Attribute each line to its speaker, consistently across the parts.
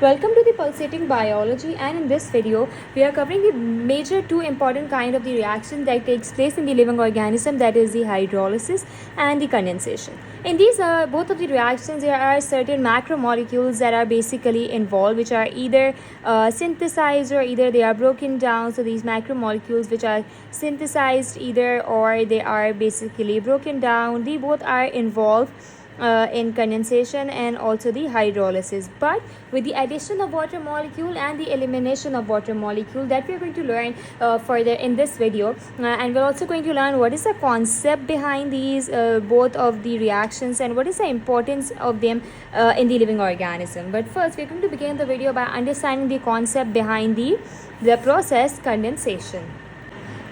Speaker 1: Welcome to the Pulsating Biology, and in this video we are covering the major two important kind of the reaction that takes place in the living organism, that is the hydrolysis and the condensation. In these both of the reactions, there are certain macromolecules that are basically involved, which are either synthesized or either they are broken down. So these macromolecules which are synthesized either or they are basically broken down, they both are involved in condensation and also the hydrolysis, but with the addition of water molecule and the elimination of water molecule, that we are going to learn further in this video, and we're also going to learn what is the concept behind these both of the reactions and what is the importance of them in the living organism. But first we're going to begin the video by understanding the concept behind the process condensation.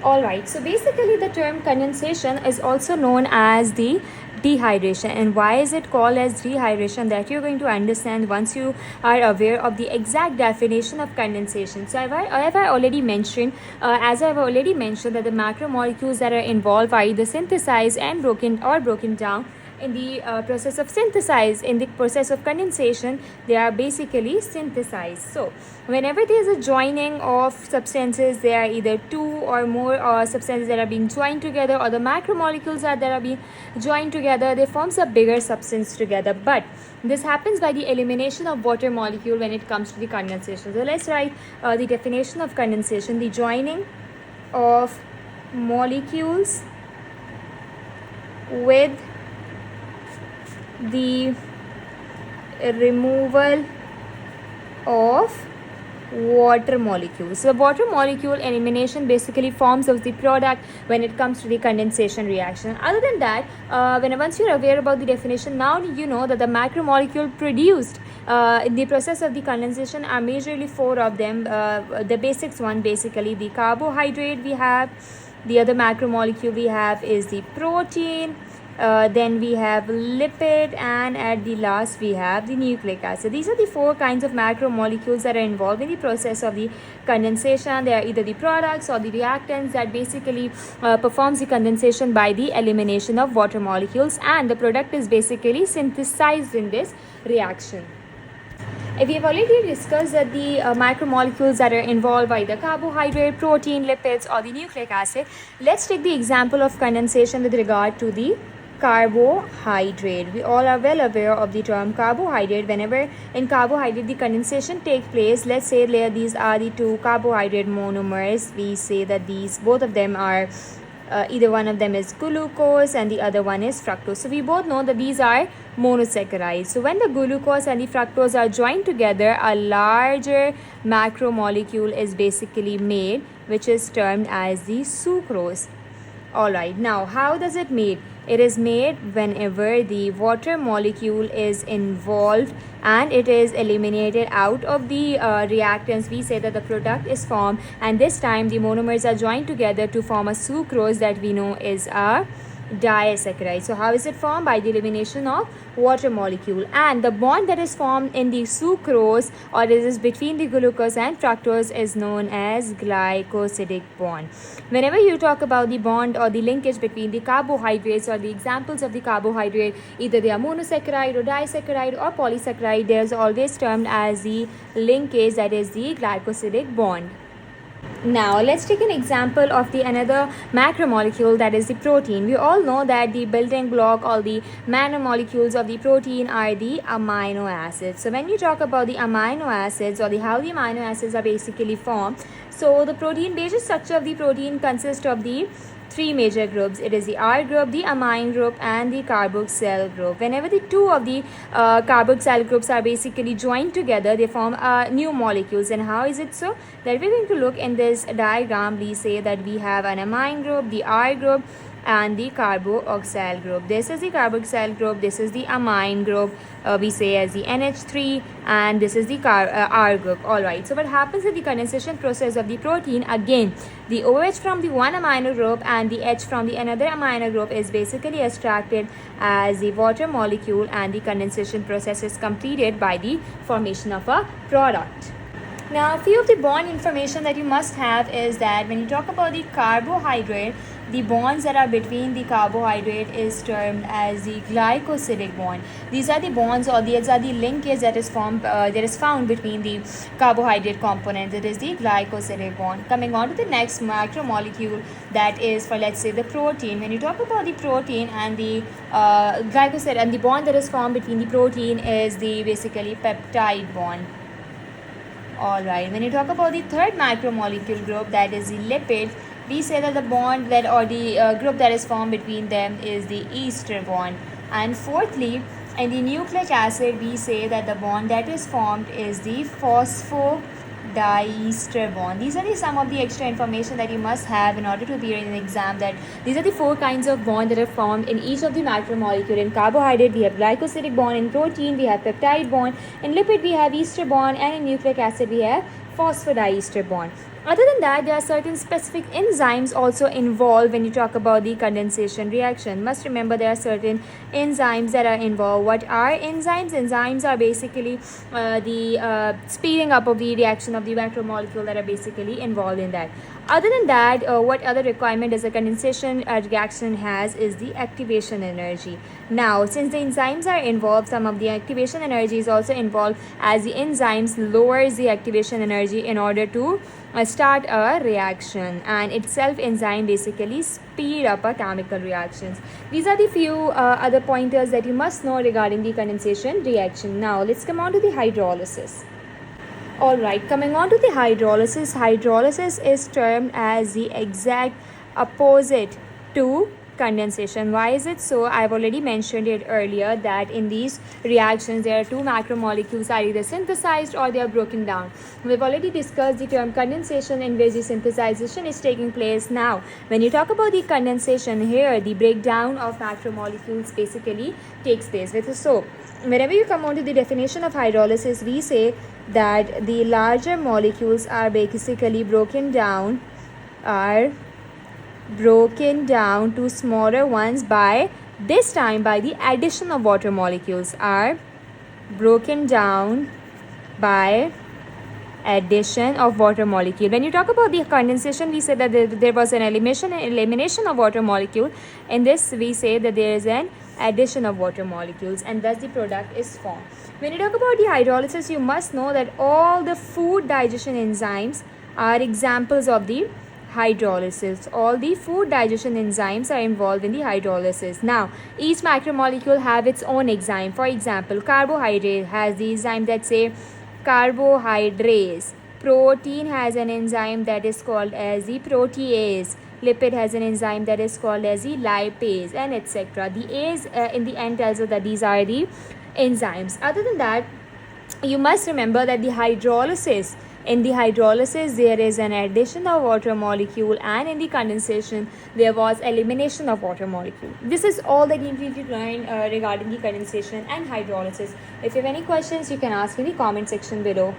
Speaker 1: Alright, so basically the term condensation is also known as the dehydration. And why is it called as dehydration? That you're going to understand once you are aware of the exact definition of condensation. So as I've already mentioned that the macromolecules that are involved are either synthesized and broken down. In the process of synthesis, in the process of condensation, they are basically synthesized. So whenever there is a joining of substances, there are either two or more substances that are being joined together, or the macromolecules that are being joined together, they forms a bigger substance together. But this happens by the elimination of water molecule when it comes to the condensation. So let's write the definition of condensation: the joining of molecules with the removal of water molecules. So water molecule elimination basically forms of the product when it comes to the condensation reaction. Other than that, once you're aware about the definition, now you know that the macromolecule produced in the process of the condensation are majorly four of them. The basics one, basically the carbohydrate we have, the other macromolecule we have is the protein, then we have lipid, and at the last we have the nucleic acid. These are the four kinds of macromolecules that are involved in the process of the condensation. They are either the products or the reactants that basically performs the condensation by the elimination of water molecules, and the product is basically synthesized in this reaction. We have already discussed that the macromolecules that are involved by the carbohydrate, protein, lipids, or the nucleic acid. Let's take the example of condensation with regard to the carbohydrate. We all are well aware of the term carbohydrate. Whenever in carbohydrate the condensation takes place, let's say these are the two carbohydrate monomers. We say that both of them are either one of them is glucose and the other one is fructose. So we both know that these are monosaccharides. So when the glucose and the fructose are joined together, a larger macromolecule is basically made, which is termed as the sucrose. Alright, now how does it made? It is made whenever the water molecule is involved and it is eliminated out of the reactants. We say that the product is formed, and this time the monomers are joined together to form a sucrose that we know is a disaccharide. So how is it formed? By the elimination of water molecule, and the bond that is formed in the sucrose, or it is between the glucose and fructose, is known as glycosidic bond. Whenever you talk about the bond or the linkage between the carbohydrates, or the examples of the carbohydrate, either they are monosaccharide or disaccharide or polysaccharide, there is always termed as the linkage, that is the glycosidic bond. Now let's take an example of the another macromolecule, that is the protein. We all know that the building block or the nanomolecules of the protein are the amino acids. So when you talk about the amino acids, or how the amino acids are basically formed, so the protein basic structure of the protein consists of the three major groups. It is the R group, the amine group, and the carboxyl group. Whenever the two of the carboxyl groups are basically joined together, they form new molecules. And how is it so? That we're going to look in this diagram. We say that we have an amine group, the R group, and the carboxyl group. This is the carboxyl group, this is the amine group, we say as the NH3, and this is the R group. Alright, so what happens in the condensation process of the protein? Again, the OH from the one amino group and the H from the another amino group is basically extracted as the water molecule, and the condensation process is completed by the formation of a product. Now, a few of the bond information that you must have is that when you talk about the carbohydrate, the bonds that are between the carbohydrate is termed as the glycosidic bond. These are the bonds, or these are the linkage that is found between the carbohydrate components. It is the glycosidic bond. Coming on to the next macromolecule, that is for, let's say, the protein. When you talk about the protein and the glycoside, and the bond that is formed between the protein is the basically peptide bond. Alright, when you talk about the third macromolecule group, that is the lipid, we say that the bond that, or the group that is formed between them is the ester bond. And fourthly, in the nucleic acid, we say that the bond that is formed is the phosphodiester bond. These are some of the extra information that you must have in order to appear in an exam, that these are the 4 kinds of bond that are formed in each of the macromolecule. In carbohydrate, we have glycosidic bond. In protein, we have peptide bond. In lipid, we have ester bond. And in nucleic acid, we have phosphodiester bond. Other than that, there are certain specific enzymes also involved when you talk about the condensation reaction. Must remember, there are certain enzymes that are involved. What are enzymes? Enzymes are basically the speeding up of the reaction of the macromolecule that are basically involved in that. Other than that, what other requirement does a condensation reaction has is the activation energy. Now, since the enzymes are involved, some of the activation energy is also involved, as the enzymes lowers the activation energy in order to start a reaction, and itself enzyme basically speed up a chemical reactions. These are the few other pointers that you must know regarding the condensation reaction. Now, let's come on to the hydrolysis. Alright, coming on to the hydrolysis. Hydrolysis is termed as the exact opposite to condensation. Why is it so? I've already mentioned it earlier that in these reactions there are 2 macromolecules are either synthesized or they are broken down. We've already discussed the term condensation, in which the synthesization is taking place. Now, when you talk about the condensation here, the breakdown of macromolecules basically takes place. So, whenever you come on to the definition of hydrolysis, we say that the larger molecules are basically broken down to smaller ones by this time by the addition of water molecules, are broken down by addition of water molecule. When you talk about the condensation, we say that there was an elimination of water molecule. In this, we say that there is an addition of water molecules, and thus the product is formed. When you talk about the hydrolysis, you must know that all the food digestion enzymes are examples of the hydrolysis. All the food digestion enzymes are involved in the hydrolysis. Now, each macromolecule have its own enzyme. For example, carbohydrate has the enzyme that say carbohydrates. Protein has an enzyme that is called as the protease. Lipid has an enzyme that is called as the lipase, and etc. The A's in the end tells us that these are the enzymes. Other than that, you must remember that in the hydrolysis there is an addition of water molecule, and in the condensation there was elimination of water molecule. This is all that you need to learn regarding the condensation and hydrolysis. If you have any questions, you can ask in the comment section below.